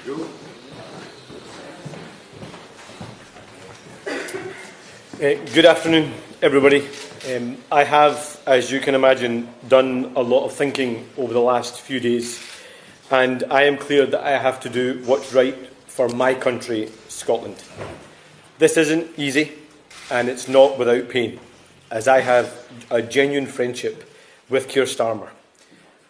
Good afternoon, everybody. I have, as you can imagine, done a lot of thinking over the last few days, and I am clear that I have to do what's right for my country, Scotland. This isn't easy, and it's not without pain, as I have a genuine friendship with Keir Starmer.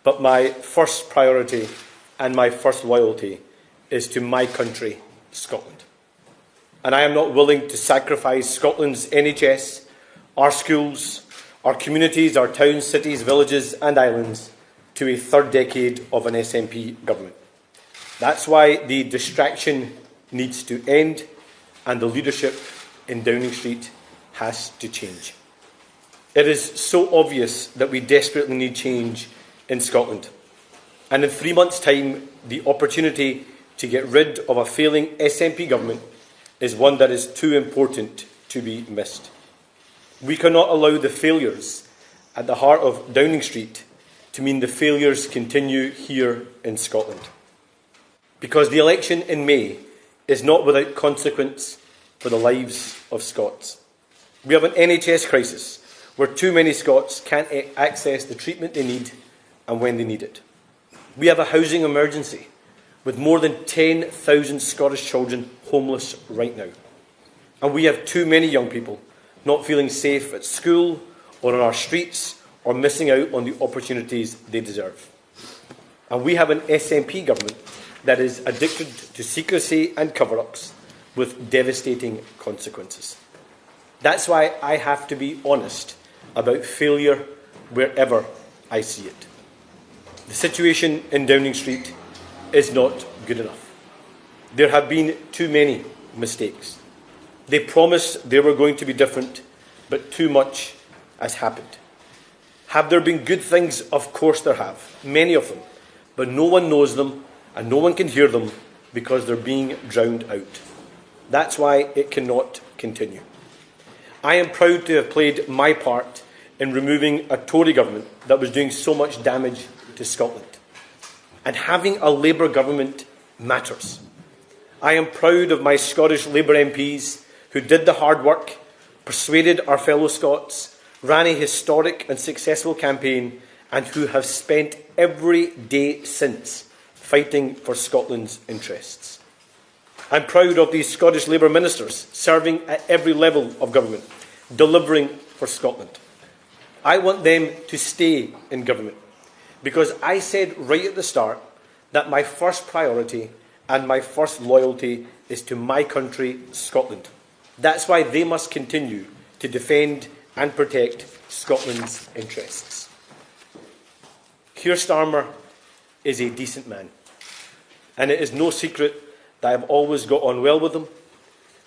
But my first priority and my first loyalty is to my country, Scotland. And I am not willing to sacrifice Scotland's NHS, our schools, our communities, our towns, cities, villages and islands to a third decade of an SNP government. That's why the distraction needs to end and the leadership in Downing Street has to change. It is so obvious that we desperately need change in Scotland. And in 3 months' time, the opportunity to get rid of a failing SNP government is one that is too important to be missed. We cannot allow the failures at the heart of Downing Street to mean the failures continue here in Scotland. Because the election in May is not without consequence for the lives of Scots. We have an NHS crisis where too many Scots can't access the treatment they need and when they need it. We have a housing emergency with more than 10,000 Scottish children homeless right now. And we have too many young people not feeling safe at school or on our streets or missing out on the opportunities they deserve. And we have an SNP government that is addicted to secrecy and cover-ups with devastating consequences. That's why I have to be honest about failure wherever I see it. The situation in Downing Street is not good enough. There have been too many mistakes. They promised they were going to be different, but too much has happened. Have there been good things? Of course there have, many of them, but no one knows them and no one can hear them because they're being drowned out. That's why it cannot continue. I am proud to have played my part in removing a Tory government that was doing so much damage to Scotland. And having a Labour government matters. I am proud of my Scottish Labour MPs who did the hard work, persuaded our fellow Scots, ran a historic and successful campaign, and who have spent every day since fighting for Scotland's interests. I'm proud of these Scottish Labour ministers serving at every level of government, delivering for Scotland. I want them to stay in government, because I said right at the start that my first priority and my first loyalty is to my country, Scotland. That's why they must continue to defend and protect Scotland's interests. Keir Starmer is a decent man, and it is no secret that I have always got on well with him,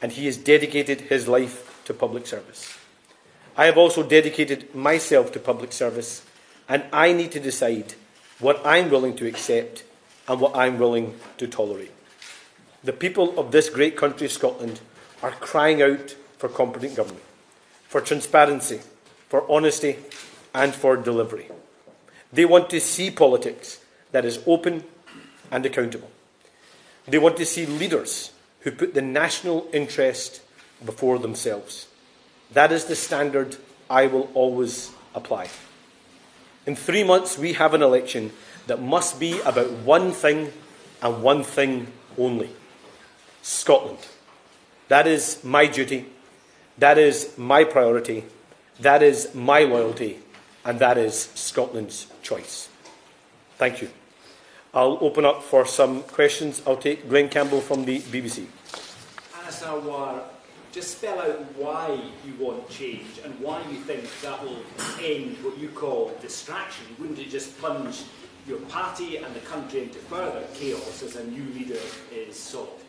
and he has dedicated his life to public service. I have also dedicated myself to public service, and I need to decide what I'm willing to accept and what I'm willing to tolerate. The people of this great country, Scotland, are crying out for competent government, for transparency, for honesty, and for delivery. They want to see politics that is open and accountable. They want to see leaders who put the national interest before themselves. That is the standard I will always apply. In 3 months, we have an election that must be about one thing and one thing only: Scotland. That is my duty, that is my priority, that is my loyalty, and that is Scotland's choice. Thank you. I'll open up for some questions. I'll take Glenn Campbell from the BBC. Anasawar, just spell out why you want change and why you think that will end what you call distraction. Wouldn't it just plunge your party and the country into further chaos as a new leader is sought?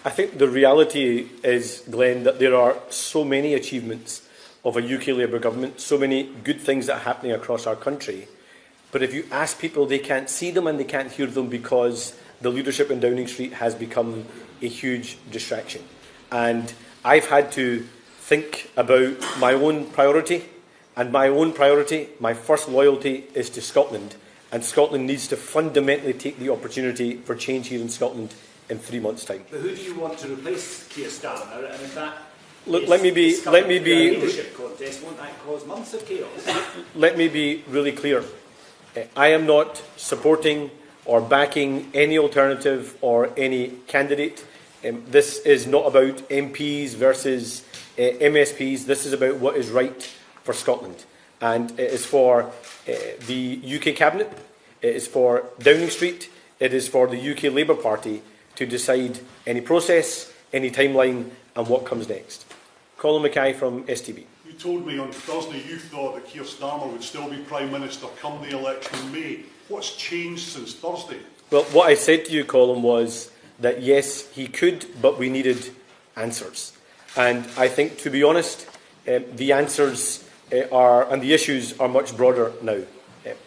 I think the reality is, Glenn, that there are so many achievements of a UK Labour government, so many good things that are happening across our country. But if you ask people, they can't see them and they can't hear them because the leadership in Downing Street has become a huge distraction. And I've had to think about my own priority, and my own priority, my first loyalty, is to Scotland. And Scotland needs to fundamentally take the opportunity for change here in Scotland in 3 months' time. But who do you want to replace Keir Starmer? And if that Look, let me be leadership contest, won't that cause months of chaos? Let me be really clear. I am not supporting or backing any alternative or any candidate. This is not about MPs versus MSPs. This is about what is right for Scotland. And it is for the UK Cabinet, it is for Downing Street, it is for the UK Labour Party to decide any process, any timeline and what comes next. Colin Mackay from STB. You told me on Thursday you thought that Keir Starmer would still be Prime Minister come the election in May. What's changed since Thursday? Well, what I said to you, Colin, was that yes, he could, but we needed answers. And I think, to be honest, the answers and the issues are much broader now.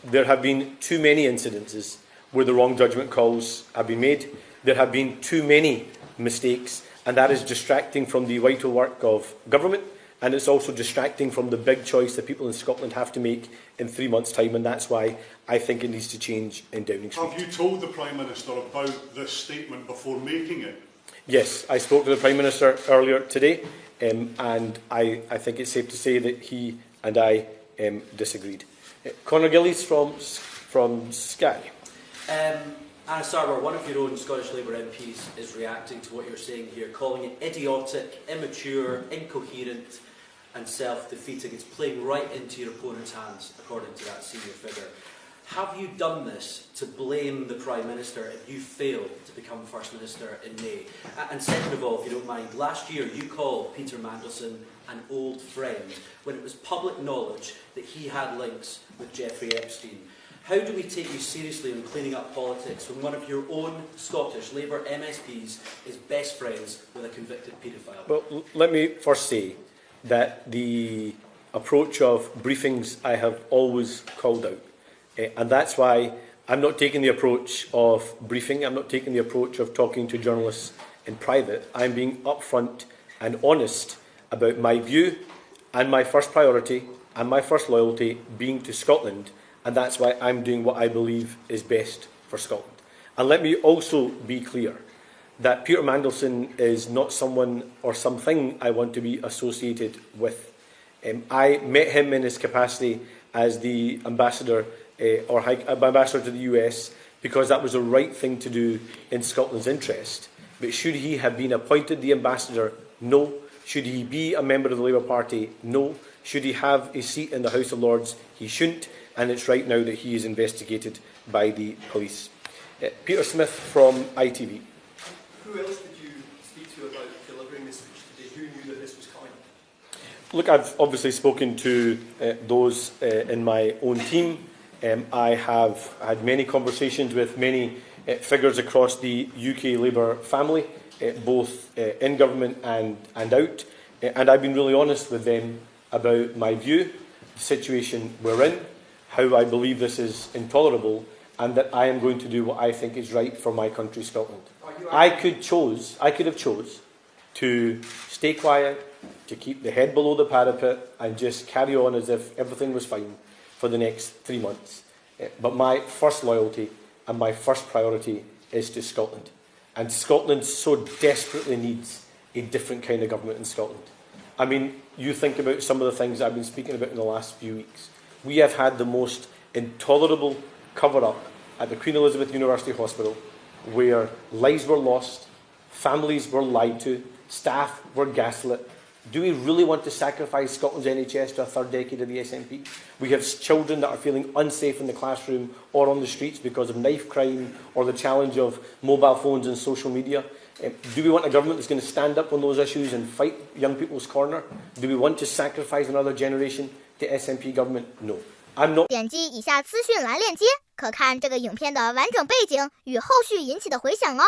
There have been too many incidences where the wrong judgment calls have been made. There have been too many mistakes, and that is distracting from the vital work of government, and it's also distracting from the big choice that people in Scotland have to make in 3 months' time, and that's why I think it needs to change in Downing Street. Have you told the Prime Minister about this statement before making it? Yes, I spoke to the Prime Minister earlier today, and I think it's safe to say that he and I disagreed. Conor Gillies from Sky. Anna Sarwar, one of your own Scottish Labour MPs is reacting to what you're saying here, calling it idiotic, immature, incoherent and self-defeating. It's playing right into your opponent's hands, according to that senior figure. Have you done this to blame the Prime Minister if you failed to become First Minister in May? And second of all, if you don't mind, last year you called Peter Mandelson an old friend when it was public knowledge that he had links with Jeffrey Epstein. How do we take you seriously in cleaning up politics when one of your own Scottish Labour MSPs is best friends with a convicted paedophile? Well, let me first say that the approach of briefings I have always called out. And that's why I'm not taking the approach of briefing, I'm not taking the approach of talking to journalists in private. I'm being upfront and honest about my view and my first priority and my first loyalty being to Scotland, and that's why I'm doing what I believe is best for Scotland. And let me also be clear that Peter Mandelson is not someone or something I want to be associated with. I met him in his capacity as the ambassador ambassador to the US because that was the right thing to do in Scotland's interest. But should he have been appointed the ambassador? No. Should he be a member of the Labour Party? No. Should he have a seat in the House of Lords? He shouldn't, and it's right now that he is investigated by the police. Peter Smith from ITV. Who else did you speak to about delivering this speech today? Who knew that this was coming? Look, I've obviously spoken to those in my own team. I have had many conversations with many figures across the UK Labour family, both in government and out. And I've been really honest with them about my view, the situation we're in, how I believe this is intolerable, and that I am going to do what I think is right for my country, Scotland. I could have chose to stay quiet, to keep the head below the parapet, and just carry on as if everything was fine for the next 3 months. But my first loyalty and my first priority is to Scotland. And Scotland so desperately needs a different kind of government in Scotland. I mean, you think about some of the things I've been speaking about in the last few weeks. We have had the most intolerable cover-up at the Queen Elizabeth University Hospital, where lives were lost, families were lied to, staff were gaslit. Do we really want to sacrifice Scotland's NHS to a third decade of the SNP? We have children that are feeling unsafe in the classroom or on the streets because of knife crime or the challenge of mobile phones and social media. Do we want a government that's going to stand up on those issues and fight young people's corner? Do we want to sacrifice another generation to SNP government? No. I'm not. 点击以下资讯栏链接，可看这个影片的完整背景与后续引起的回响哦。